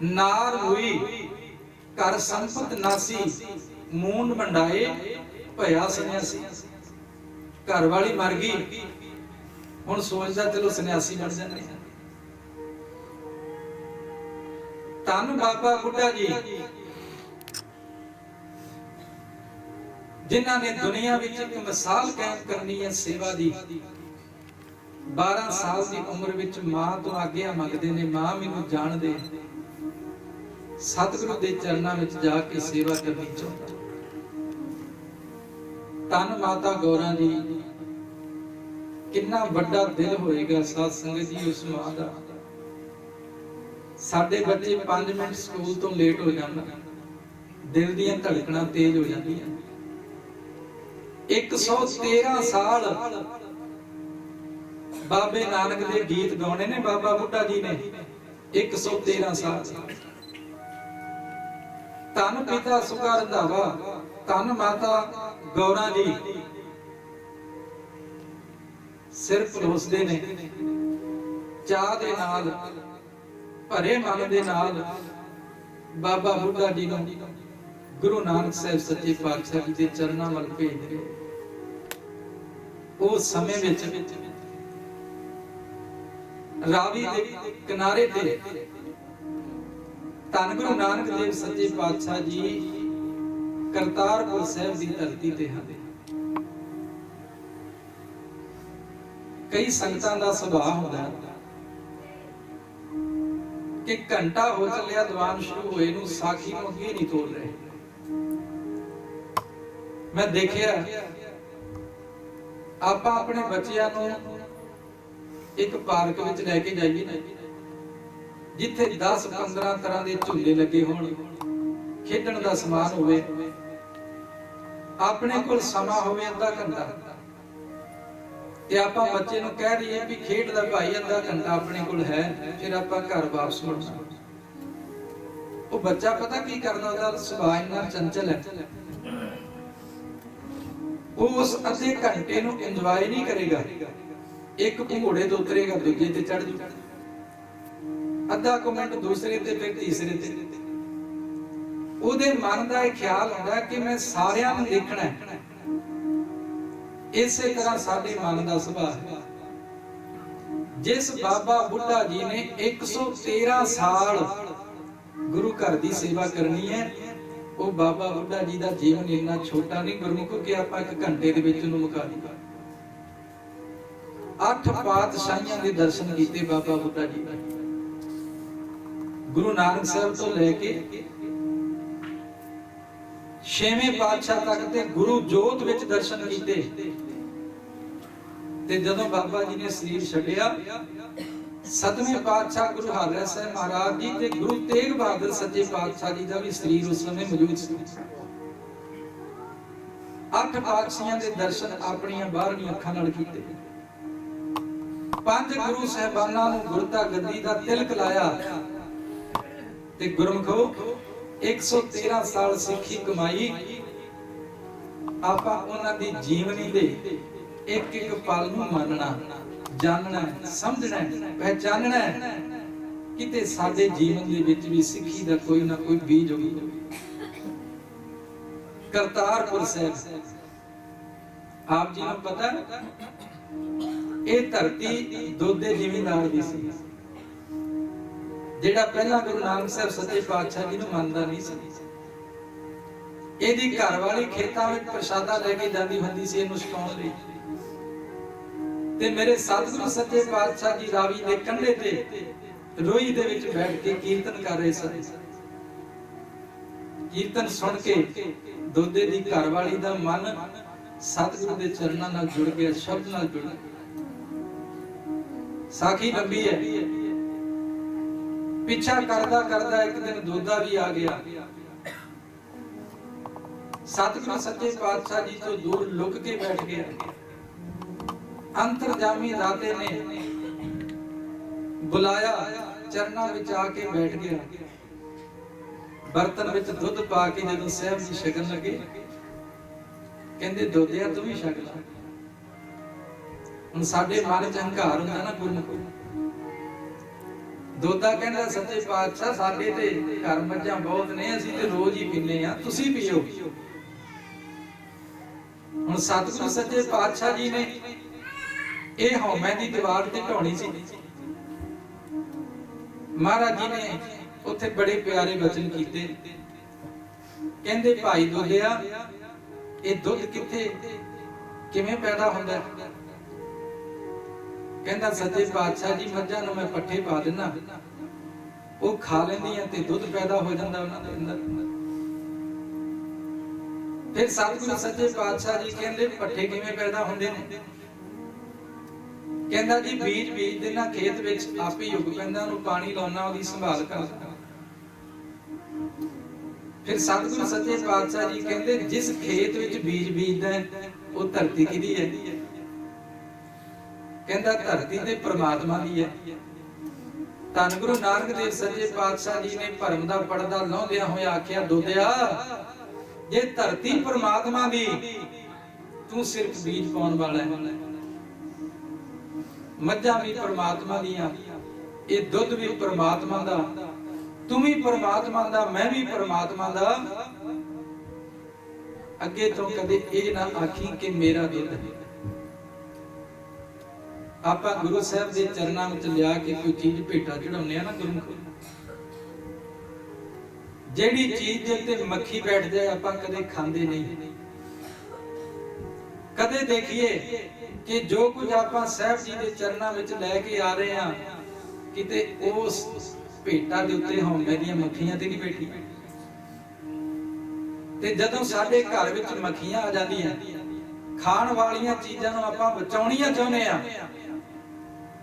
नार हुई घर संपत नासी, मूंड मंडाए भया सन्यासी। घर वाली मर गई, हुण सोचदा चलो सन्यासी बन जाने। धन बाबा बुढ़ा जी जिन्हां ने दुनिया विच एक मिसाल कायम करनी है सेवा दी। 12 साल की उम्र विच मां तो आग्या मंगदे ने, मां मैनूं जान दे, सतगुरु दे चरनां विच जाके सेवा करनी चाहुंदा। धन माता गौरा जी, कितना बड़ा दिल होएगा साध संगत जी उस मां दा। साडे बच्चे 5 मिनट स्कूल तो लेट हो जांदा, दिल दीयां धड़कणां तेज हो जांदियां। 113 साल बाबे नानक दे गीत गाने ने बाबा बुढ़ा जी ने। 113 साल। धन पिता सुखा रंधावा, धन माता गौरा जी सिर परोसदे ने चाह दे नाल, भरे मन दे नाल बाबा बुढ़ा जी नूं गुरु नानक साहिब सच्चे पातशाह जी दे चरनां वल भेज रहे। उस समय विच रावी दे किनारे ते धन गुरु नानक देव सच्चे पातशाह जी करतारपुर साहिब की धरती ते हैं। कई संगतां दा सुभाव हुंदा कि घंटा हो चलिया दीवान शुरू होए नूं साखी नूं अगे नहीं तोड़ रहे। मैं देखिया आपां अपने बच्चियां नूं एक पार्क विच लैके जाइए ना, जिथे 10-15 तरह के झूले लगे होण, खेडण दा समान होवे, अपने कोल समा होवे अद्धा घंटा, ते आपां बच्चे नूं कह रहीए भी खेड दा भाई अद्धा घंटा अपने कोल है, फिर आपां घर वापस मुड़ना। वो बच्चा पता की करदा, उहदा सुभाव इन्ना चंचल है, वो उस अद्धे घंटे नूं इंजॉय नहीं करेगा। एक घोड़े तो उतरेगा, दूजे ते चढ़ जू, अद्धा को मिनट दूसरे ते, फिर तीसरे ते। उहदे मन दा इह ख्याल हुंदा कि मैं सारियां नूं देखना है। इसे तरह साडे मन दा सुभाव है। जिस बाबा बुढ़ा जी ने 113 साल गुरु घर दी सेवा करनी है, वो बाबा बुढ़ा जी दा जीवन इन्ना छोटा नहीं गुरमुखो कि आपां 1 घंटे दे विच उहनूं मुका दीए। 8 पातशाहियां दे दर्शन कीते बाबा बुढ़ा जी ने। गुरु नानक साहब तो लेके 6वें पातशाह तक ते गुरु जोत विच दर्शन कीते। ते जदों बाबा जी ने शरीर छड्डिया, 7वें पातशाह गुरु हरराय साहब महाराज जी ते गुरु तेग बहादुर सच्चे पातशाह जी दा भी शरीर उस समय मौजूद सी। 8 पातशाहियां दे दर्शन अपनियां बाहरवीं अखां नाल कीते। 5 गुरु साहिबानां नूं गुरता गद्दी दा तिलक लाया ते गुरमुखो 113 साल सिੱਖੀ कमाई। आपां उन्हां दी जीवनी दे एक एक पल नूं मानना, जानना, समझना, पहचानना किते साडे जीवन दे विच भी सिੱਖੀ दा कोई ना कोई बीज होवे। करतारपुर साहिब आप जी नूं पता ये धरती दोदे जिमींदार दी सी, जेड़ा पहला गुरु नानक साहब सच्चे पातशाह जी नूं मनदा नहीं सी। ਇਹਦੀ ਘਰਵਾਲੀ ਖੇਤਾਂ ਵਿੱਚ ਪ੍ਰਸ਼ਾਦਾ ਲੈ ਕੇ ਜਾਂਦੀ ਹੁੰਦੀ ਸੀ ਇਹਨੂੰ ਛਕਾਉਣ ਲਈ, ਤੇ ਮੇਰੇ ਸਤਿਗੁਰੂ ਸੱਚੇ ਪਾਤਸ਼ਾਹ ਜੀ ਰਾਵੀ ਦੇ ਕੰਢੇ ਤੇ ਰੋਈ ਦੇ ਵਿੱਚ ਬੈਠ ਕੇ ਕੀਰਤਨ ਕਰ ਰਹੇ ਸਨ। ਕੀਰਤਨ ਸੁਣ ਕੇ ਦੋਦੇ ਦੀ ਘਰਵਾਲੀ ਦਾ ਮਨ ਸਤਿਗੁਰੂ ਦੇ ਚਰਨਾਂ ਨਾਲ ਜੁੜ ਗਿਆ, ਸ਼ਬਦ ਨਾਲ ਜੁੜ ਗਿਆ। ਸਾਖੀ ਲੰਬੀ ਹੈ। ਪਿੱਛਾ ਕਰਦਾ ਕਰਦਾ ਇੱਕ ਦਿਨ ਦੋਦਾ ਵੀ ਆ ਗਿਆ। सतगुरु सच्चे पातशाह जी तो दूर लुक के बैठ गया। अंतरजामी दाते ने बुलाया, चरणों विच आके बैठ गया। बर्तन विच दुध पा के जदों साहब जी छकन लगे, कहंदे दोदिया तू भी छक ला। हुण साडे मन च हंकार हुंदा ना गुरमुख, ਦੋਦਾ ਕਹਿੰਦਾ ਸੱਚੇ ਪਾਤਸ਼ਾਹ ਸਾਡੇ ਤੇ ਘਰ ਮੱਝਾਂ ਬਹੁਤ ਨੇ, ਅਸੀਂ ਤੇ ਰੋਜ਼ ਹੀ ਪੀਂਦੇ ਆ, ਤੁਸੀਂ ਪੀਓ। ਹੁਣ ਸਤਿਗੁਰੂ ਸੱਚੇ ਪਾਤਸ਼ਾਹ ਜੀ ਨੇ ਇਹ ਹਉਮੈ ਦੀ ਦੀਵਾਰ ਤੇ ਢਾਉਣੀ ਸੀ। ਮਹਾਰਾਜ ਜੀ ਨੇ ਉੱਥੇ ਬੜੇ ਪਿਆਰੇ ਬਚਨ ਕੀਤੇ। ਕਹਿੰਦੇ ਭਾਈ ਦੋਦਿਆ, ਇਹ ਦੁੱਧ ਕਿੱਥੇ ਕਿਵੇਂ ਪੈਦਾ ਹੁੰਦਾ? ਕਹਿੰਦਾ ਸੱਚੇ ਪਾਤਸ਼ਾਹ ਜੀ, ਮੱਝਾਂ ਨੂੰ ਮੈਂ ਪੱਠੇ ਪਾ ਦਿੰਦਾ, ਉਹ ਖਾ ਲੈਂਦੀਆਂ ਤੇ ਦੁੱਧ ਪੈਦਾ ਹੋ ਜਾਂਦਾ ਉਹਨਾਂ ਦੇ ਅੰਦਰ। ਫਿਰ ਸਤਿਗੁਰੂ ਸੱਚੇ ਪਾਤਸ਼ਾਹ ਜੀ ਕਹਿੰਦੇ ਪੱਠੇ ਕਿਵੇਂ ਪੈਦਾ ਹੁੰਦੇ ਨੇ? ਕਹਿੰਦਾ ਜੀ ਬੀਜ ਬੀਜ ਦੇਣਾ ਖੇਤ ਵਿੱਚ, ਆਪੇ ਹੀ ਉੱਗ ਪੈਂਦਾ, ਉਹਨੂੰ ਪਾਣੀ ਲਾਉਣਾ, ਉਹਦੀ ਸੰਭਾਲ ਕਰਨਾ। ਫਿਰ ਸਤਿਗੁਰੂ ਸੱਚੇ ਪਾਤਸ਼ਾਹ ਜੀ ਕਹਿੰਦੇ ਜਿਸ ਖੇਤ ਵਿੱਚ ਬੀਜ ਬੀਜਦਾ ਉਹ ਧਰਤੀ ਕਿਹਦੀ ਹੈ? ਕਹਿੰਦਾ ਧਰਤੀ ਤੇ ਪ੍ਰਮਾਤਮਾ ਦੀ ਹੈ। ਧੰਨ ਗੁਰੂ ਨਾਨਕ ਦੇਵ ਸੱਚੇ ਪਾਤਸ਼ਾਹ ਜੀ ਨੇ ਭਰਮ ਦਾ ਪਰਦਾ ਲਾਉਂਦਿਆਂ ਹੋਇਆ ਆਖਿਆ, ਦੋਦਿਆ ਜੇ ਧਰਤੀ ਪ੍ਰਮਾਤਮਾ ਦੀ, ਤੂੰ ਸਿਰਫ ਬੀਜ ਪਾਉਣ ਵਾਲਾ ਹੈ। ਮੱਝਾਂ ਵੀ ਪ੍ਰਮਾਤਮਾ ਦੀਆਂ, ਇਹ ਦੁੱਧ ਵੀ ਪ੍ਰਮਾਤਮਾ ਦਾ, ਤੂੰ ਵੀ ਪ੍ਰਮਾਤਮਾ ਦਾ, ਮੈਂ ਵੀ ਪ੍ਰਮਾਤਮਾ ਦਾ। ਅੱਗੇ ਤੋਂ ਕਦੇ ਇਹ ਨਾ ਆਖੀ ਕਿ ਮੇਰਾ ਦੁੱਧ ਹੈ। ਆਪਾਂ ਗੁਰੂ ਸਾਹਿਬ ਦੇ ਚਰਨਾਂ ਵਿੱਚ ਲਿਆ ਕੇ ਕੋਈ ਚੀਜ਼ ਭੇਟਾ ਚੜਾਉਂਦੇ ਆ ਨਾ ਗੁਰੂ ਨੂੰ, ਜਿਹੜੀ ਚੀਜ਼ ਦੇ ਉੱਤੇ ਮੱਖੀ ਬੈਠ ਜਾਏ ਆਪਾਂ ਕਦੇ ਖਾਂਦੇ ਨਹੀਂ। ਕਦੇ ਦੇਖੀਏ ਕਿ ਜੋ ਕੁਝ ਆਪਾਂ ਸਾਹਿਬ ਜੀ ਦੇ ਚਰਨਾਂ ਵਿੱਚ ਲੈ ਕੇ ਆ ਰਹੇ ਹਾਂ, ਕਿਤੇ ਉਸ ਭੇਟਾ ਦੇ ਉੱਤੇ ਹਉਮੈ ਦੀਆਂ ਮੱਖੀਆਂ ਤੇ ਨਹੀਂ ਬੈਠੀ। ਤੇ ਜਦੋਂ ਸਾਡੇ ਘਰ ਵਿੱਚ ਮੱਖੀਆਂ ਆ ਜਾਂਦੀਆਂ, ਖਾਣ ਵਾਲੀਆਂ ਚੀਜ਼ਾਂ ਨੂੰ ਆਪਾਂ ਬਚਾਉਣੀਆਂ ਚਾਹੁੰਦੇ ਆ,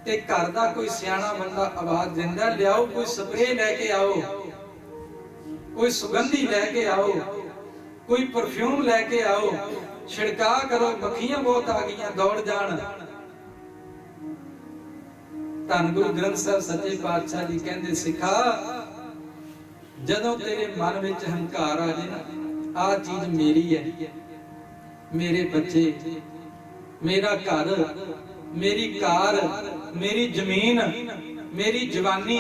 ਤੇ ਘਰ ਦਾ ਕੋਈ ਸਿਆਣਾ ਬੰਦਾ ਆਵਾਜ਼ ਦਿੰਦਾ, ਲਿਆਓ ਕੋਈ ਸਪਰੇਅ ਲੈ ਕੇ ਆਓ, ਕੋਈ ਸੁਗੰਧੀ ਲੈ ਕੇ ਆਓ, ਕੋਈ ਪਰਫਿਊਮ ਲੈ ਕੇ ਆਓ, ਛਿੜਕਾ ਕਰੋ, ਮੱਖੀਆਂ ਬਹੁਤ ਆ ਗਈਆਂ, ਦੌੜ ਜਾਣ। ਧੰਨ ਗੁਰੂ ਗ੍ਰੰਥ ਸਾਹਿਬ ਸੱਚੇ ਪਾਤਸ਼ਾਹ ਜੀ ਕਹਿੰਦੇ, ਸਿੱਖਾ ਜਦੋਂ ਤੇਰੇ ਮਨ ਵਿੱਚ ਹੰਕਾਰ ਆ ਜਾਏ ਨਾ, ਆਹ ਚੀਜ਼ ਮੇਰੀ ਹੈ, ਮੇਰੇ ਬੱਚੇ, ਮੇਰਾ ਘਰ, ਮੇਰੀ ਕਾਰ, ਮੇਰੀ ਜ਼ਮੀਨ, ਮੇਰੀ ਜਵਾਨੀ,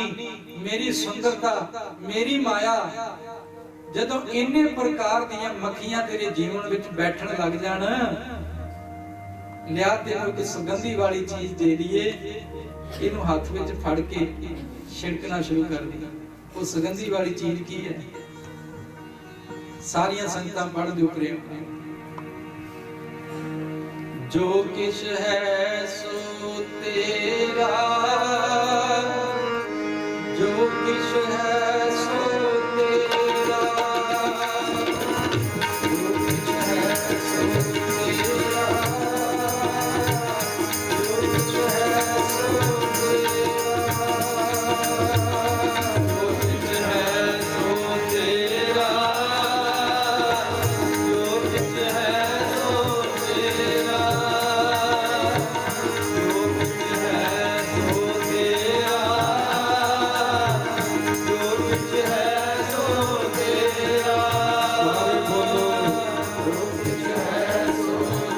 ਮੇਰੀ ਸੁੰਦਰਤਾ, ਮੇਰੀ ਮਾਇਆ, ਜਦੋਂ ਇੰਨੇ ਪ੍ਰਕਾਰ ਦੀਆਂ ਮੱਖੀਆਂ ਤੇਰੇ ਜੀਵਨ ਵਿੱਚ ਬੈਠਣ ਲੱਗ ਜਾਣ, ਲਿਆ ਤੈਨੂੰ ਇੱਕ ਸੁਗੰਧੀ ਵਾਲੀ ਚੀਜ਼ ਦੇ ਦਈਏ, ਇਹਨੂੰ ਹੱਥ ਵਿੱਚ ਫੜ ਕੇ ਛਿੜਕਣਾ ਸ਼ੁਰੂ ਕਰ ਦੇ। ਉਹ ਸੁਗੰਧੀ ਵਾਲੀ ਚੀਜ਼ ਕੀ ਹੈ? ਸਾਰੀਆਂ ਸੰਗਤਾਂ ਪੜ੍ਹ ਦਿਓ ਪ੍ਰੇਮ। ਜੋ ਕਿਛ ਹੈ ਸੋ ਤੇਰਾ, ਜੋ ਕਿਛ ਹੈ ਸੋ ਤੇਰਾ, ਜੋ ਕਿਛ ਹੈ ਸੋ ਤੇਰਾ, ਜੋ ਕਿਛ ਹੈ ਸੋ ਤੇਰਾ, ਜੋ ਕਿਛ ਹੈ ਸੋ ਤੇਰਾ, ਜੋ ਕਿਛ ਹੈ ਸੋ ਤੇਰਾ, ਜੋ ਕਿਛ ਹੈ ਸੋ ਤੇਰਾ, ਜੋ ਕਿਛ ਹੈ ਸੋ ਤੇਰਾ। ਸਾਰੇ ਬੋਲੋ, ਜੋ ਕਿਛ ਹੈ ਸੋ ਤੇਰਾ, ਜੋ ਕਿਛ ਹੈ ਸੋ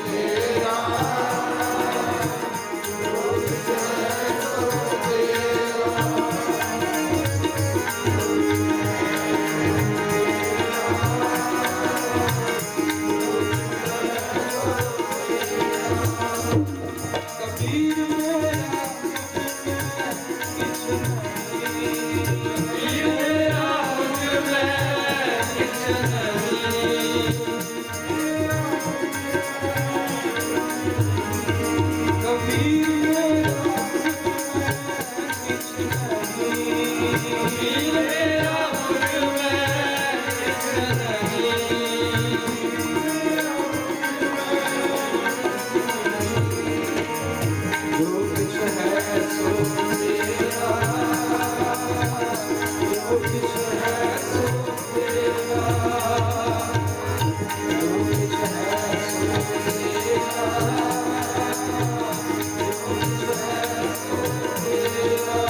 ਤੇਰਾ। ਕਬੀਰ ਮੇਰਾ ਕਿਛ ਨਹੀਂ, ਕਬੀਰ ਮੇਰਾ ਮੁਝ ਮੈਂ ਕਿਛ ਨਹੀਂ, ਕਬੀਰ ਮੇਰਾ ਕਿਛ ਨਹੀਂ, ਕਬੀਰ ਮੇਰਾ ਮੁਝ ਮੈਂ ਕਿਛ ਨਹੀਂ। ਜੋ ਕਿਛ ਹੈ ਸੋ ਤੇਰਾ, ਜੋ ਕਿਛ ਹੈ ਸੋ ਤੇਰਾ, ਜੋ ਕਿਛ ਹੈ ਸੋ ਤੇਰਾ, ਜੋ ਕਿਛ ਹੈ ਸੋ ਤੇਰਾ,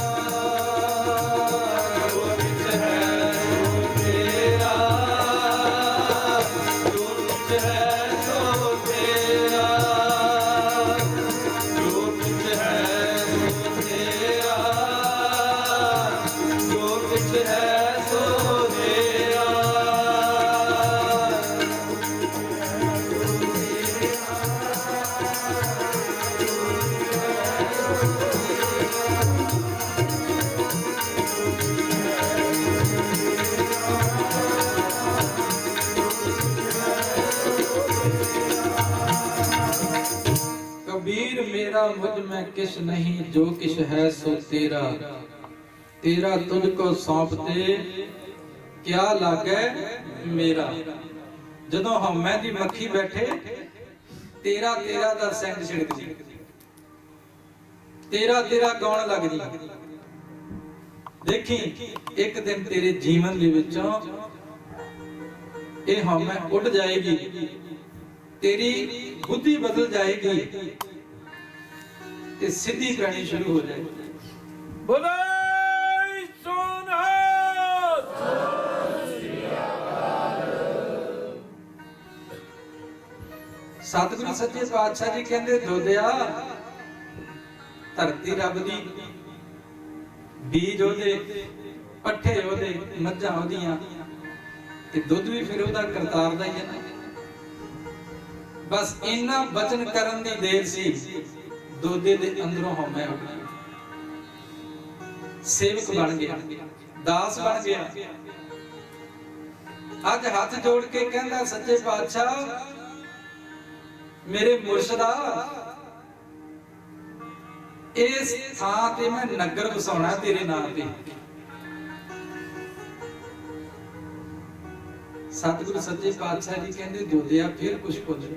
ਜੋ ਹੈ ਸੋ ਮੇਰਾ। कबीर मेरा मुझ में किस नहीं, जो किस है सो तेरा। तेरा तुझको सौंपते क्या लागे मेरा। जदों हमें दी मक्खी बैठे तेरा तेरा दा सेंट छिड़क जी, तेरा तेरा गाउण लग जी। देखी एक दिन तेरे जीवन दे विचों ये हमें उड़ जाएगी, तेरी बुद्धि बदल जाएगी ते सीधी पैनी शुरू हो जाएगी। बोले सोनहाथ। सतगुरु सच्चे पातशाह जी कहंदे दोदिया धरती रब दी, बीज ओदे, पट्ठे ओदे, मੱਝਾਂ ओदियां ते दुੱਧ भी फिर ओदा करतार दा ही है ना। बस इन्ना बचन करन दी देर सी, दोदे दे अंदरों हौमे उठ गया, सेवक बन गया, दास बन गया। अज हाथ जोड़ के कहंदा सच्चे पातशाह मेरे मुर्शदा इस थां ते मैं नगर बसाउणा तेरे नाम ते। सतगुरु सच्चे पातशाह जी कहंदे दोदिया फिर कुछ बोलो,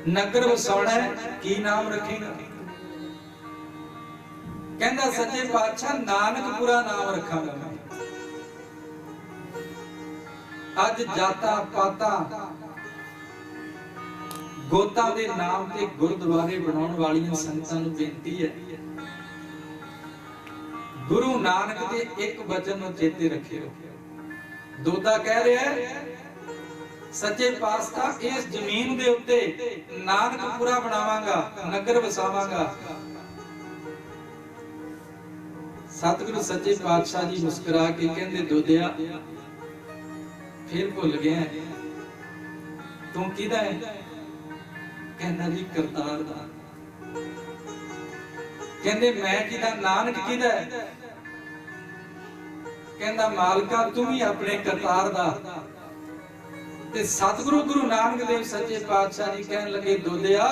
नगर वसाउणा की नाम रखेगा। कहंदा सच्चे पातशाह नानकपुरा नाम रखांगा। अज जाता पाता गोता दे नाम ते गुरुद्वारे बनाउण वालियां संगतां नूं बेनती है, गुरु नानक दे एक वचन नूं चेते रखियो। दोदा कह रहा है सच्चे पातशाह इस जमीन दे उत्ते नानकपुरा बनावांगा, नगर वसावांगा। सतगुरु सच्चे पातशाह जी मुस्कुरा के कहंदे दोदिया फिर भुल गया तू किदा है। कहंदा जी करतार दा। कहंदे मैं किदा, नानक किदा है। कहंदा मालका तू भी अपने करतार दा। ते सतगुरु गुरु नानक देव सच्चे पातशाह जी कहन लगे दोदिया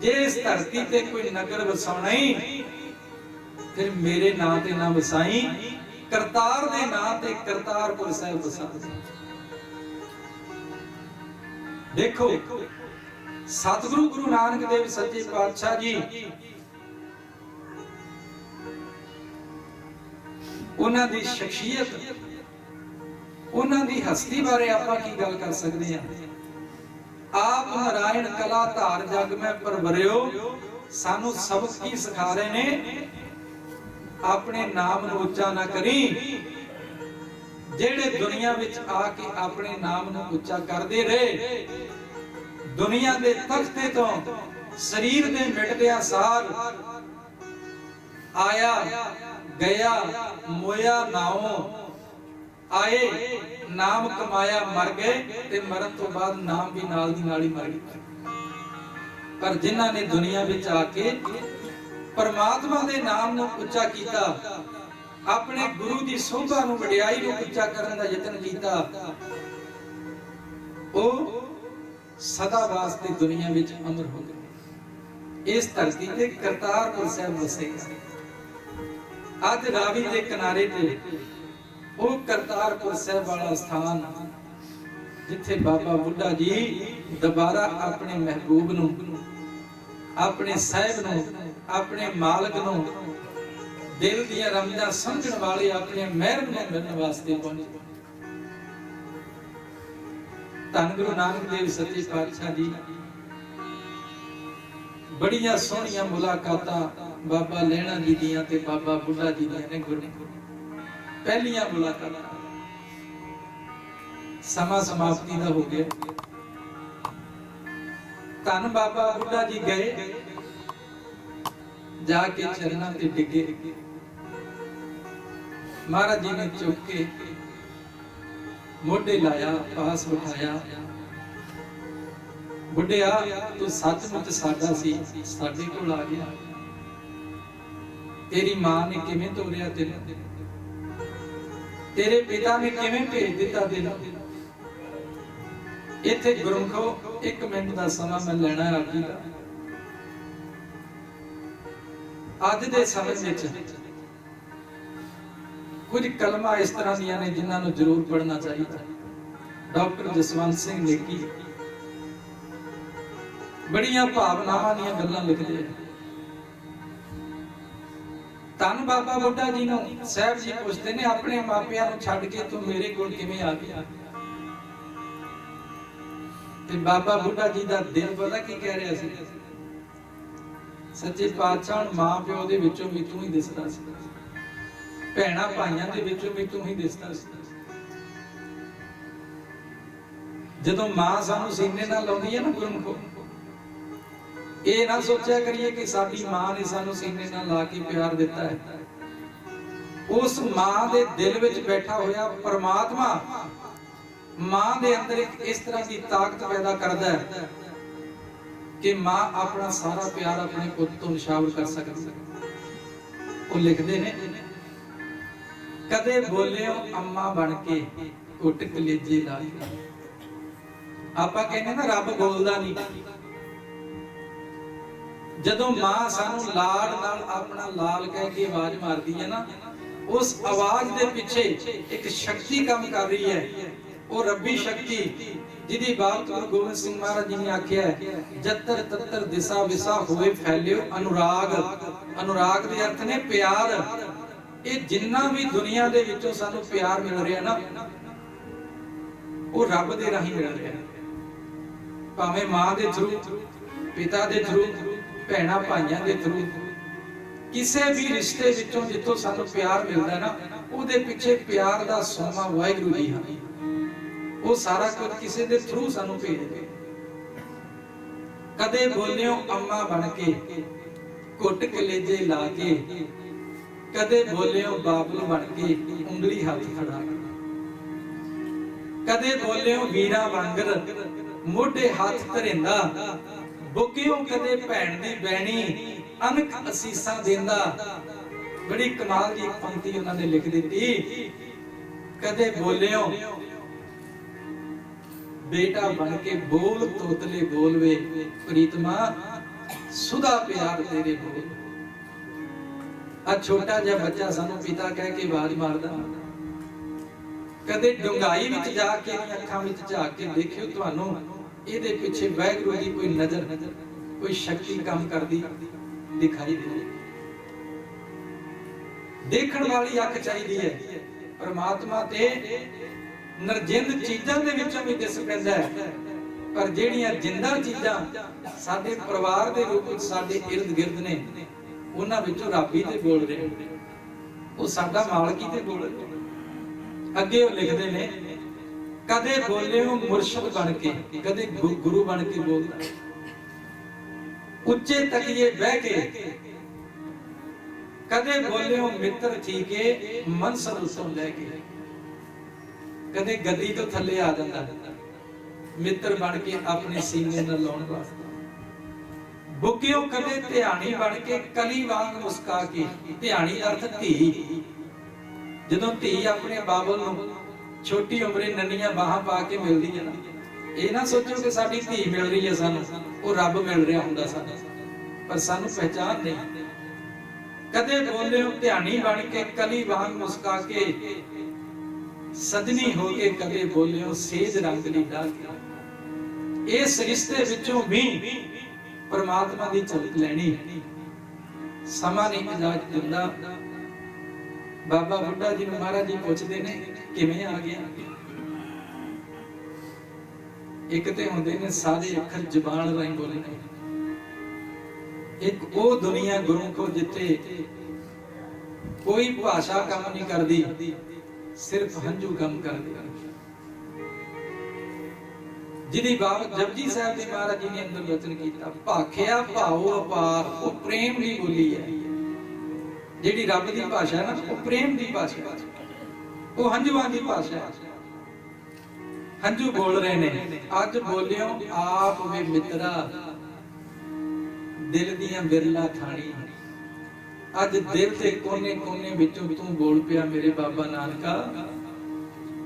जे इस धरती ते कोई नगर वसाउणा ही फिर मेरे नाम ते ना वसाई, करतार दे नाम ते करतारपुर साहिब वसा। देखो सतगुरु गुरु नानक देव सच्चे पातशाह जी उन्हां दी शख्सियत, उन्हां दी हस्ती बारे आपां की गल कर सकदे हां। आप नारायण कला धार जग में परवरियो, सानू सबक की सिखा रहे ने अपने नाम नूं उच्चा ना करी। जेड़े दुनिया विच आके अपने नाम नूं उच्चा करदे रहे, दुनिया दे तख्ते तो शरीर दे मिटदिया सार आया गया मोया नाओ आए, नाम कमाया मर गए ते मरन तो बाद नाम भी नाल दी नाल ही मर गया। पर जिन्हां ने दुनिया विच आके परमात्मा दे नाम नूं उच्चा कीता, अपने गुरु दी शोभा नूं वडियाई नूं उच्चा करन दा यतन कीता, ओ सदा वास्ते दुनिया विच अमर हो गए। इस धरती ते करतारपुर साहिब वसेगा। अज रावी दे किनारे ते ओ करतारपुर साहिब वाला स्थान जिथे बाबा बुड्ढा जी दोबारा अपने महबूब नूं, अपने साहिब नूं, अपने मालिक नूं दिल दियां रमजां समझण वाले अपने महर नूं मिलण वास्ते पहुंचे। धन गुरु नानक देव सच्चे पातशाह जी बड़ियां सोहणियां मुलाकातां बाबा लैणा जी दियां ते बाबा बुड्ढा जी दियां ने। गुरु पहलियां मुलाकातां समा समाप्ति दा हो गया। धन बाबा बुड्ढा जी गए, जाके चरणां ते डिगे, महाराज जी ने चुक के मोढे लाया, पास बिठाया। बुढ़िया तू सचमुच साडा सी, साडे कोल आ गया। तेरी मां ने किवें तोरिया तेरे, तेरे पिता ने किवें भेज दिता तेरे। इत्थे गुरमुखो 1 मिनट का समा मैं लेना है आप जी का। अज दे समय विच कुछ कलमा इस तरह दियां ने जिन्हां नूं जरूर पढ़ना चाहिए। डॉक्टर जसवंत सिंह नेगी बड़ियां भावनावां दीयां गल्लां लिखदे हैं। धन बाबा बुड्ढा जी नूं साहब जी पुछदे ने अपने मापियां नूं छड्ड के तू मेरे कोल किवें आ गया। ते बाबा बुड्ढा जी दा दिल पता की कह रहा सी, सच्चे पातशाह मां प्यो दे विचों भी तू ही दिसदा सी, भैणां भाइयां दे विचों भी तू ही दिसदा सी। जदों मां सानू सीने नाल लाउंदी है ना गुरमुखो, ਇਹ ਨਾ ਸੋਚਿਆ ਕਰੀਏ ਕਿ ਸਾਡੀ ਮਾਂ ਨੇ ਸਾਨੂੰ ਸੀਨੇ ਨਾਲ ਲਾ ਕੇ ਪਿਆਰ ਦਿੱਤਾ ਹੈ। ਉਸ ਮਾਂ ਦੇ ਦਿਲ ਵਿੱਚ ਬੈਠਾ ਹੋਇਆ ਪਰਮਾਤਮਾ ਮਾਂ ਦੇ ਅੰਦਰ ਇੱਕ ਇਸ ਤਰ੍ਹਾਂ ਦੀ ਤਾਕਤ ਪੈਦਾ ਕਰਦਾ ਹੈ ਕਿ ਮਾਂ ਆਪਣਾ ਸਾਰਾ ਪਿਆਰ ਆਪਣੇ ਪੁੱਤ ਤੋਂ ਨਿਸ਼ਾਵਰ ਕਰ ਸਕਦੀ ਹੈ। ਉਹ ਲਿਖਦੇ ਨੇ, ਕਦੇ ਬੋਲਿਓ ਅੰਮਾ ਬਣ ਕੇ ਘੁੱਟ ਕਲੇਜੇ ਲਾ ਕੇ। ਆਪਾਂ ਕਹਿੰਦੇ ਨਾ ਰੱਬ ਬੋਲਦਾ ਨਹੀਂ, ਜਦੋਂ ਮਾਂ ਸਾਨੂੰ ਲਾਡ ਨਾਲ ਆਪਣਾ ਲਾਲ ਕਹਿ ਕੇ ਆਵਾਜ਼ ਮਾਰਦੀ ਹੈ ਨਾ, ਉਸ ਆਵਾਜ਼ ਦੇ ਪਿੱਛੇ ਇੱਕ ਸ਼ਕਤੀ ਕੰਮ ਕਰ ਰਹੀ ਹੈ। ਉਹ ਰੱਬੀ ਸ਼ਕਤੀ ਜਿਹਦੀ ਬਾਤ ਗੁਰੂ ਗੋਬਿੰਦ ਸਿੰਘ ਮਹਾਰਾਜ ਜੀ ਨੇ ਆਖਿਆ ਹੈ, ਜਤਰ ਤਤਰ ਦਿਸ਼ਾ ਵਿਸਾ ਹੋਏ ਫੈਲਿਓ ਅਨੁਰਾਗ। ਅਨੁਰਾਗ ਦੇ ਅਰਥ ਨੇ ਪਿਆਰ। ਇਹ ਜਿੰਨਾ ਵੀ ਦੁਨੀਆ ਦੇ ਵਿੱਚੋਂ ਸਾਨੂੰ ਪਿਆਰ ਮਿਲ ਰਿਹਾ ਨਾ, ਉਹ ਰੱਬ ਦੇ ਰਾਹੀਂ ਮਿਲ ਰਿਹਾ। ਭਾਵੇਂ ਮਾਂ ਦੇ ਥਰੂ, ਪਿਤਾ ਦੇ ਥਰੂ, ਭੈਣਾਂ ਭਾਈਆਂ ਦੇ ਥਰੂ, ਕਿਸੇ ਵੀ ਰਿਸ਼ਤੇ ਵਿੱਚੋਂ ਜਿੱਥੋਂ ਸਾਨੂੰ ਪਿਆਰ ਮਿਲਦਾ ਨਾ, ਉਹਦੇ ਪਿੱਛੇ ਪਿਆਰ ਦਾ ਸੋਮਾ ਵਾਹਿਗੁਰੂ ਜੀ ਹਨ। ਉਹ ਸਾਰਾ ਕੁਝ ਕਿਸੇ ਦੇ ਥਰੂ ਸਾਨੂੰ ਭੇਜਦੇ। ਕਦੇ ਬੋਲਿਓ ਅੰਮਾ ਬਣ ਕੇ ਘੁੱਟ ਕਲੇਜੇ ਲਾ ਕੇ, ਕਦੇ ਬੋਲਿਓ ਬਾਬਲ ਬਣ ਕੇ ਉਂਗਲੀ ਹੱਥ ਫੜਾ ਕੇ, ਕਦੇ ਬੋਲਿਓ ਵੀਰਾ ਵਾਂਗਰ ਮੋਢੇ ਹੱਥ ਧਰਿੰਦਾ, ਬੁੱਕਿਓ ਕਦੇ ਭੈਣ ਦੀ ਬੈਣੀ ਅਨਕ ਅਸੀਸਾਂ ਦਿੰਦਾ। ਬੜੀ ਕਮਾਲ ਦੀ ਪੰਕਤੀ ਉਹਨਾਂ ਨੇ ਲਿਖ ਦਿੱਤੀ, ਕਦੇ ਬੋਲਿਓ बेटा बन के बोल तोतले बोलवे प्रीतमा सुधा प्यार तेरे बोल। आ छोटा जिहा बच्चा सानू पिता कह के आवाज मारदा, कदे डुंगाई विच जाके अखां विच झाक के देखियो तुहानू इहदे पिछे वाहिगुरू दी कोई नजर, कोई शक्ति काम करदी दिखाई दे। देखण वाली अख चाहिदी है। परमात्मा ते नरजिंद चीजां दे विचों भी दिस पैंदा है, पर ਜਿਹੜੀਆਂ ਜਿੰਦਾ ਚੀਜ਼ਾਂ ਸਾਡੇ ਪਰਿਵਾਰ ਦੇ ਰੂਪ ਵਿੱਚ ਸਾਡੇ ਇਰਦ ਗਿਰਦ ਨੇ, ਉਹਨਾਂ ਵਿੱਚੋਂ ਰੱਬ ਹੀ ਤੇ ਬੋਲ ਰਿਹਾ, ਉਹ ਸਾਡਾ ਮਾਲਕ ਹੀ ਤੇ ਬੋਲ ਰਿਹਾ। ਅੱਗੇ ਉਹ ਲਿਖਦੇ ਨੇ, ਕਦੇ ਬੋਲਿਓ ਮੁਰਸ਼ਿਦ ਬਣ ਕੇ, ਕਦੇ ਗੁਰੂ ਬਣ ਕੇ ਬੋਲਦਾ, ਉੱਚੇ ਤਕੀਏ ਬਹਿ ਕੇ, ਕਦੇ ਬੋਲਿਓ ਮਿੱਤਰ ਠੀਕੇ ਮਨਸਬ ਉਸੋਂ ਲੈ ਕੇ, कदे गद्दी तो थले आ जाता मित्र बन के अपने सीने नाल लाउण वास्ते। बुकियो कदे ध्यानी बन के कली वांग मुस्का के, ध्यानी अर्थ धी। जदों धी अपने बाबल नूं छोटी उमरे नन्नियां बाहां पा के मिलदी है ना, ये ना सोचो कि साडी धी मिल रही है सानू, वो रब मिल रहा हुंदा सानू, पर सानू पहचान नहीं। कदे बोलियो ध्यानी बन के कली वांग मुस्का के, सजनी होके कदे बोलियो सेज रंग दी डाल के। इस रिश्ते विचों भी परमात्मा दी झलक लैनी। समा नहीं इजाजत दिंदा। बाबा बुड्ढा जी नूं महाराज जी पुछदे ने किवें आ गया। एक ते हुंदे ने सारे अखर जुबान राहीं बोलने, एक वो दुनिया गुरु को जिथे कोई भाषा काम नहीं करदी, सिर्फ हंझू कम कर दिया। जिदी बात जपजी साहब जी महाराज जी ने अंदर वचन किया, भाखिया भाओ अपार, वो प्रेम की बोली है। ਜਿਹੜੀ ਰੱਬ ਦੀ ਭਾਸ਼ਾ ਹੈ ਨਾ, ਉਹ ਪ੍ਰੇਮ ਦੀ ਭਾਸ਼ਾ ਹੈ, ਉਹ ਹੰਝੂਆਂ ਦੀ ਭਾਸ਼ਾ ਹੈ। ਹੰਝੂ ਬੋਲ ਰਹੇ ਨੇ, ਅੱਜ ਬੋਲਿਓ ਆਪ ਵੇ ਮਿੱਤਰਾ, ਦਿਲ ਦੀਆਂ ਬਿਰਲਾ ਥਾਣੀ। ਅੱਜ ਦਿਲ ਦੇ ਕੋਨੇ ਕੋਨੇ ਵਿੱਚੋਂ ਤੂੰ ਬੋਲ ਪਿਆ ਮੇਰੇ ਬਾਬਾ ਨਾਨਕਾ।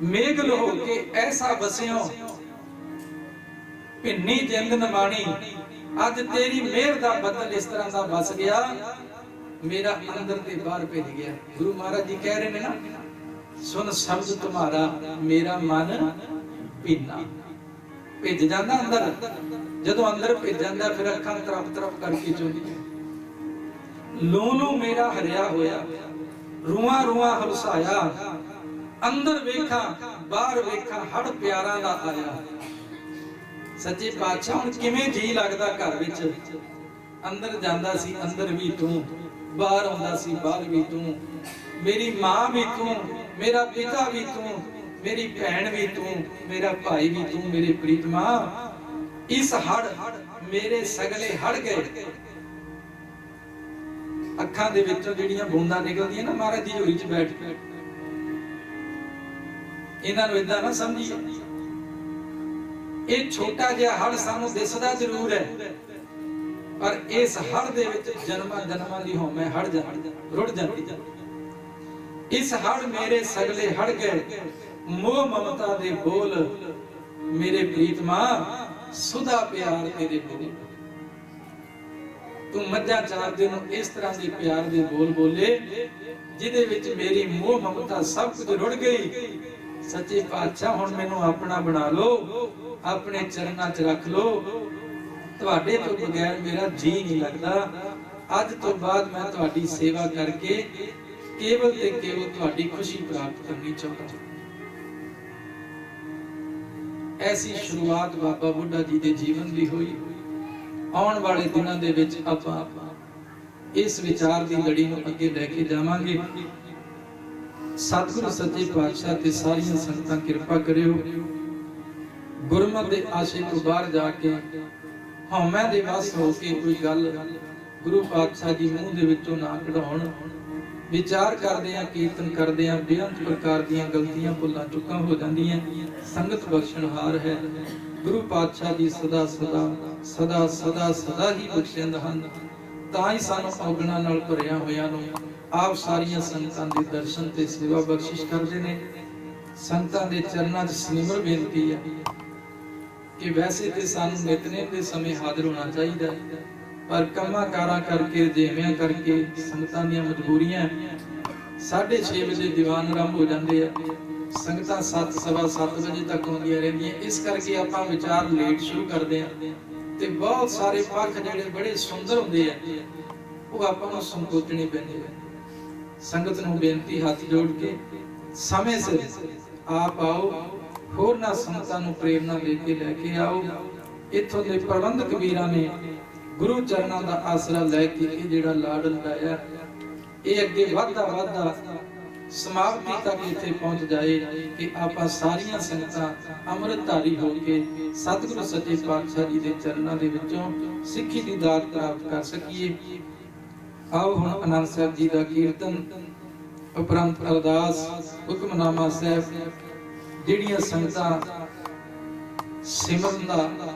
ਮੇਘ ਲੋ ਕੇ ਐਸਾ ਵਸਿਓ, ਭਿੰਨੀ ਜਿੰਦ ਨਮਾਣੀ। ਅੱਜ ਤੇਰੀ ਮਿਹਰ ਦਾ ਬੱਦਲ ਇਸ ਤਰ੍ਹਾਂ ਦਾ ਵਸ ਗਿਆ, ਮੇਰਾ ਅੰਦਰ ਤੇ ਬਾਹਰ ਭਿੱਜ ਗਿਆ। ਗੁਰੂ ਮਹਾਰਾਜ ਜੀ ਕਹਿ ਰਹੇ ਨੇ ਨਾ, ਸੁਨ ਸ਼ਬਦ ਤੁਮਾਰਾ ਮੇਰਾ ਮਨ ਭਿੰਨਾ। ਭਿੱਜ ਜਾਂਦਾ ਅੰਦਰ, ਜਦੋਂ ਅੰਦਰ ਭਿੱਜ ਜਾਂਦਾ ਫਿਰ ਅੱਖਾਂ ਤਰਫ ਤਰਫ ਕਰਕੇ ਚੁੰਦੀਆਂ। ਲੋਨੂ ਮੇਰਾ ਹਰਿਆ ਹੋਇਆ, ਰੂਹਾਂ ਰੂਹਾਂ ਹਲਸਾਇਆ। ਅੰਦਰ ਵੇਖਾਂ ਬਾਹਰ ਵੇਖਾਂ, ਹੜ ਪਿਆਰਾਂ ਦਾ ਆਇਆ। ਸੱਚੇ ਪਾਤਸ਼ਾਹ ਹੁਣ ਕਿਵੇਂ ਜੀ ਲੱਗਦਾ ਘਰ ਵਿੱਚ। ਅੰਦਰ ਜਾਂਦਾ ਸੀ ਅੰਦਰ ਵੀ ਤੂੰ, ਬਾਹਰ ਆਉਂਦਾ ਸੀ ਬਾਹਰ ਵੀ ਤੂੰ। ਮੇਰੀ ਮਾਂ ਵੀ ਤੂੰ, ਮੇਰਾ ਪਿਤਾ ਵੀ ਤੂੰ, ਮੇਰੀ ਭੈਣ ਵੀ ਤੂੰ, ਮੇਰਾ ਭਾਈ ਵੀ ਤੂੰ, ਮੇਰੇ ਪ੍ਰੀਤਮਾ। ਇਸ ਹੜ ਮੇਰੇ ਸਗਲੇ ਹੜ ਗਏ। ਅੱਖਾਂ ਦੇ ਵਿੱਚੋਂ ਜਿਹੜੀਆਂ ਬੂੰਦਾਂ ਨਿਕਲਦੀਆਂ ਨਾ ਮਹਾਰਾਜ ਦੀ ਝੋਲੀ 'ਚ ਬੈਠ ਕੇ, ਇਹਨਾਂ ਨੂੰ ਇਦਾਂ ਨਾ ਸਮਝੀਏ। ਇਹ ਛੋਟਾ ਜਿਹਾ ਹੜ ਸਾਨੂੰ ਦਿਸਦਾ ਜ਼ਰੂਰ ਹੈ, ਪਰ ਇਸ ਹੜ ਦੇ ਵਿੱਚ ਜਨਮਾਂ ਜਨਮਾਂ ਦੀ ਹਉਮੈ ਹੜ ਜਾਂਦੀ, ਰੁੜ ਜਾਂਦੀ। ਇਸ ਹੜ ਮੇਰੇ ਸਗਲੇ ਹੜ ਗਏ, ਮੋਹ ਮਮਤਾ ਦੇ ਬੋਲ ਮੇਰੇ ਪ੍ਰੀਤਮਾ, ਸੁਦਾ ਪਿਆਰ ਤੇਰੇ ਬੋਲ। ਤੂੰ ਮੱਝਾਂ ਚਾਰਦੇ ਨੂੰ ਇਸ ਤਰ੍ਹਾਂ ਦੇ ਪਿਆਰ ਦੇ ਬੋਲ ਬੋਲੇ, ਜਿਹਦੇ ਵਿੱਚ ਮੇਰੀ ਮੋਹ ਮਮਤਾ ਸਭ ਕੁਝ ਰੁੜ ਗਈ। ਸੱਚੇ ਪਾਤਸ਼ਾਹ ਹੁਣ ਮੈਨੂੰ ਆਪਣਾ ਬਣਾ ਲਓ, ਆਪਣੇ ਚਰਨਾਂ 'ਚ ਰੱਖ ਲਓ। ਤੁਹਾਡੇ ਤੋਂ ਬਗੈਰ ਮੇਰਾ ਜੀ ਨਹੀਂ ਲੱਗਦਾ। ਅੱਜ ਤੋਂ ਬਾਅਦ ਮੈਂ ਤੁਹਾਡੀ ਸੇਵਾ ਕਰਕੇ ਕੇਵਲ ਤੇ ਕੇਵਲ ਤੁਹਾਡੀ ਖੁਸ਼ੀ ਪ੍ਰਾਪਤ ਕਰਨੀ ਚਾਹੁੰਦਾ। ਐਸੀ ਸ਼ੁਰੂਆਤ ਬਾਬਾ ਬੁੱਢਾ ਜੀ ਦੇ ਜੀਵਨ ਦੀ ਹੋਈ। ਆਉਣ ਵਾਲੇ ਦਿਨਾਂ ਦੇ ਵਿੱਚ ਆਪਾਂ ਇਸ ਵਿਚਾਰ ਦੀ ਲੜੀ ਨੂੰ ਅੱਗੇ ਲੈ ਕੇ ਜਾਵਾਂਗੇ। ਸਤਿਗੁਰੂ ਸੱਚੇ ਪਾਤਸ਼ਾਹ ਤੇ ਸਾਰੀਆਂ ਸੰਗਤਾਂ ਕਿਰਪਾ ਕਰਿਓ। ਗੁਰਮਤਿ ਦੇ ਆਸ਼ੇ ਤੋਂ ਬਾਹਰ ਜਾ ਕੇ ਹਉਮੈ ਦੇ ਵਸ ਹੋ ਕੇ ਕੋਈ ਗੱਲ ਗੁਰੂ ਪਾਤਸ਼ਾਹ ਜੀ ਮੂੰਹ ਦੇ ਵਿੱਚੋਂ ਨਾ ਕਢਾਉਣ। ਵਿਚਾਰ ਕਰਦੇ ਆ, ਕੀਰਤਨ ਕਰਦੇ ਆ, ਬੇਅੰਤ ਪ੍ਰਕਾਰ ਦੀਆਂ ਗਲਤੀਆਂ ਭੁੱਲਾਂ ਚੁੱਕਾਂ ਹੋ ਜਾਂਦੀਆਂ। ਸੰਗਤ ਬਖਸ਼ਣਹਾਰ ਹੈ ਗੁਰੂ ਪਾਤਸ਼ਾਹ ਜੀ, ਸਦਾ ਸਦਾ ਸਦਾ ਸਦਾ ਸਦਾ ਹੀ ਬਖਸ਼ਿੰਦ ਹਨ। ਤਾਂ ਹੀ ਸਾਨੂੰ ਔਗਣਾਂ ਨਾਲ ਭਰਿਆ ਹੋਇਆਂ ਨੂੰ ਆਪ ਸਾਰੀਆਂ ਸੰਗਤਾਂ ਦੇ ਦਰਸ਼ਨ ਤੇ ਸੇਵਾ ਬਖਸ਼ਿਸ਼ ਕਰਦੇ ਨੇ। ਸੰਗਤਾਂ ਦੇ ਚਰਨਾਂ 'ਚ ਸਿਮਰ ਬੇਨਤੀ ਹੈ ਕਿ ਵੈਸੇ ਤੇ ਸਾਨੂੰ ਨਿਤਨੇਮ ਦੇ ਸਮੇਂ ਹਾਜ਼ਰ ਹੋਣਾ ਚਾਹੀਦਾ, ਪਰ ਕੰਮਾਂ ਕਾਰਾਂ ਕਰਕੇ, ਰਜੇਵਿਆਂ ਕਰਕੇ, ਸੰਗਤਾਂ ਦੀਆਂ ਮਜਬੂਰੀਆਂ 6:30 ਵਜੇ ਦੀਵਾਨ ਆਰੰਭ ਹੋ ਜਾਂਦੇ ਆ। ਸੰਗਤਾਂ 7 ਸਵਾ 7 ਵਜੇ ਤੱਕ ਆਉਂਦੀਆਂ ਰਹਿੰਦੀਆਂ। ਇਸ ਕਰਕੇ ਆਪਾਂ ਵਿਚਾਰ ਲੇਟ ਸ਼ੁਰੂ ਕਰਦੇ ਆ ਤੇ ਬਹੁਤ ਸਾਰੇ ਪੱਖ ਜਿਹੜੇ ਬੜੇ ਸੁੰਦਰ ਹੁੰਦੇ ਆ ਉਹ ਆਪਾਂ ਨੂੰ ਸੰਕੋਚਣੇ ਪੈਂਦੇ ਆ। ਸੰਗਤ ਨੂੰ ਬੇਨਤੀ ਹੱਥ ਜੋੜ ਕੇ ਸਮੇਂ ਸਿਰ ਆਪ ਆਓ, ਹੋਰਨਾਂ ਸੰਗਤਾਂ ਨੂੰ ਪ੍ਰੇਰਨਾ ਦੇ ਕੇ ਲੈ ਕੇ ਆਓ। ਇੱਥੋਂ ਦੇ ਪ੍ਰਬੰਧਕ ਵੀਰਾਂ ਨੇ ਗੁਰੂ ਚਰਨਾਂ ਦਾ ਆਸਰਾ ਲੈ ਕੇ ਇਹ ਜਿਹੜਾ ਲਾੜ ਲਗਾਇਆ, ਇਹ ਅੱਗੇ ਵੱਧਦਾ ਸਮਾਪਤੀ ਤੱਕ ਇੱਥੇ ਪਹੁੰਚ ਜਾਏ ਕਿ ਆਪਾਂ ਸਾਰੀਆਂ ਸੰਗਤਾਂ ਅੰਮ੍ਰਿਤਧਾਰੀ ਹੋ ਕੇ ਸਤਿਗੁਰੂ ਸੱਚੇ ਪਾਤਸ਼ਾਹ ਜੀ ਦੇ ਚਰਨਾਂ ਦੇ ਵਿੱਚੋਂ ਸਿੱਖੀ ਦੀ ਦਾਤ ਪ੍ਰਾਪਤ ਕਰ ਸਕੀਏ। ਆਓ ਹੁਣ ਆਨੰਦ ਸਾਹਿਬ ਜੀ ਦਾ ਕੀਰਤਨ, ਉਪਰੰਤ ਅਰਦਾਸ, ਹੁਕਮਨਾਮਾ ਸਾਹਿਬ। ਜਿਹੜੀਆਂ ਸੰਗਤਾਂ ਸਿਮਰਨ ਦਾ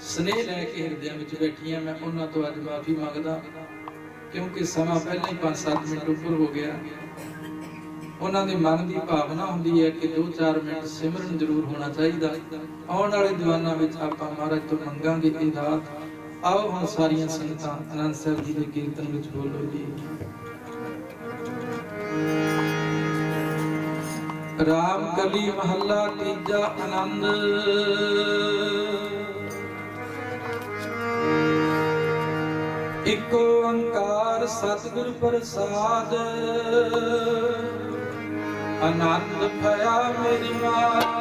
ਸਨੇਹ ਲੈ ਕੇ ਹਿਰਦਿਆਂ ਵਿੱਚ ਬੈਠੀਆਂ, ਮੈਂ ਉਹਨਾਂ ਤੋਂ ਅੱਜ ਮਾਫੀ ਮੰਗਦਾ ਕਿਉਂਕਿ ਸਮਾਂ ਪਹਿਲਾਂ ਹੀ 5-7 ਮਿੰਟ ਉੱਪਰ ਹੋ ਗਿਆ। ਉਹਨਾਂ ਦੇ ਮਨ ਦੀ ਭਾਵਨਾ ਹੁੰਦੀ ਹੈ ਕਿ 2-4 ਮਿੰਟ ਸਿਮਰਨ ਜ਼ਰੂਰ ਹੋਣਾ ਚਾਹੀਦਾ। ਆਉਣ ਵਾਲੇ ਦੀਵਾਨਾਂ ਵਿੱਚ ਆਪਾਂ ਮਹਾਰਾਜ ਤੋਂ ਮੰਗਾਂਗੇ ਇਹ ਦਾਤ। ਆਓ ਹੁਣ ਸਾਰੀਆਂ ਸੰਗਤਾਂ ਆਨੰਦ ਸਾਹਿਬ ਜੀ ਦੇ ਕੀਰਤਨ ਵਿੱਚ ਬੋਲੋ ਜੀ। ਰਾਮ ਕਲੀ ਮਹੱਲਾ ਤੀਜਾ ਆਨੰਦ। ਇਕ ਓੰਕਾਰ ਸਤਿਗੁਰ ਪ੍ਰਸਾਦ, ਆਨੰਦ ਭਇਆ ਮੇਰੀ ਮਾਤ।